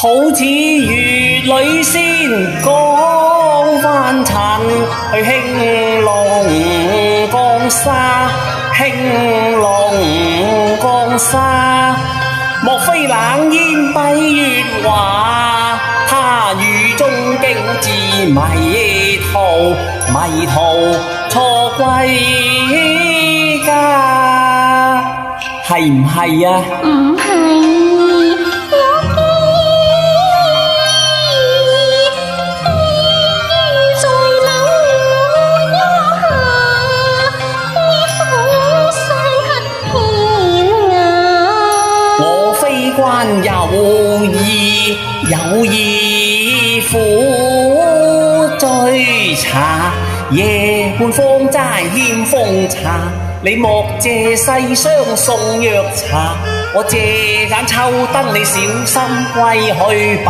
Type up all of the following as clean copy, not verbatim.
好似月裏仙講翻塵，去興隆江沙，興隆江沙。莫非冷煙蔽月華，他雨中驚自迷途，迷途錯歸家，係唔係啊？唔係。關有意苦追查，夜半荒齋欠奉茶，你莫借世相送藥茶，我借盞秋燈，你小心歸去吧。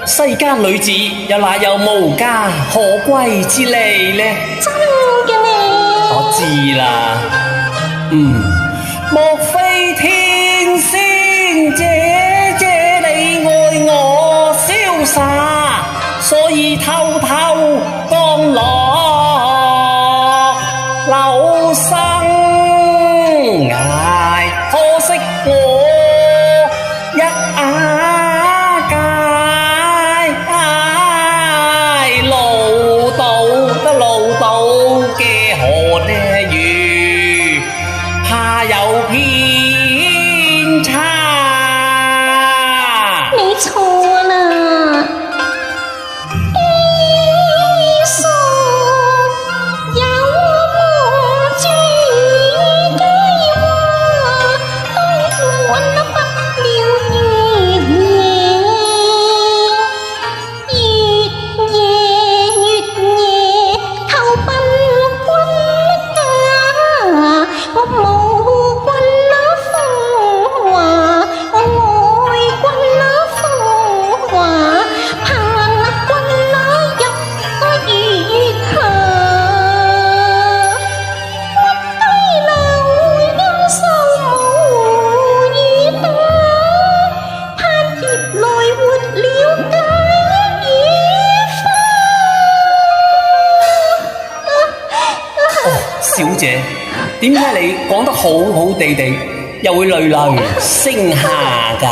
世間女子又哪有無家可歸之理呢？真嘅呢？我知啦，莫非天仙姐姐你愛我瀟灑，所以偷偷降落樓生涯，可惜我一有偏差，你錯啦！醫術有夢諸計劃，都管不了月夜投奔君家，我冇。小姐，點解你講得好好地地，又會淚流聲下㗎？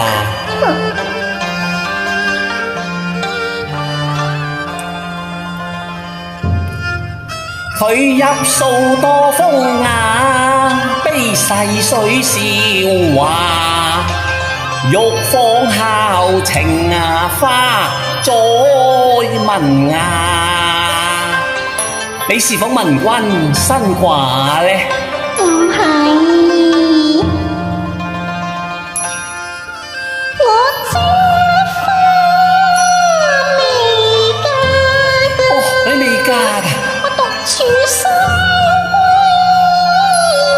佢入數多風雅，悲逝水笑話，玉鳳敲情花，再問你是否聞君新話呢？唔係，我知花未嫁㗎。哦，你未嫁㗎？我獨處深閨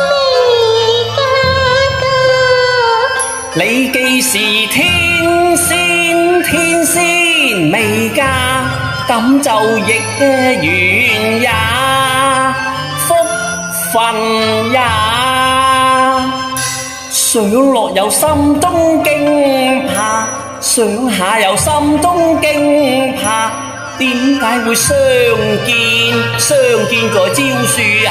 未嫁㗎。你既是天仙未嫁，咁就亦緣也，福分也。上落有心中驚怕，上下有心中驚怕，點解會相見在蕉樹下？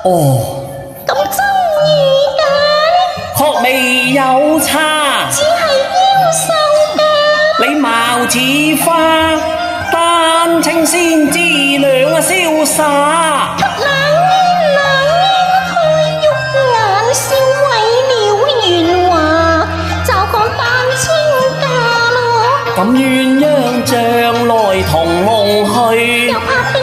哦，咁真意㗎？確未有差，只係夭壽㗎。你貌似花。溫情先知兩瀟灑。冷煙推玉眼笑毀了圓華，就講單親家咯。咁鴛鴦將來同夢去。又怕冰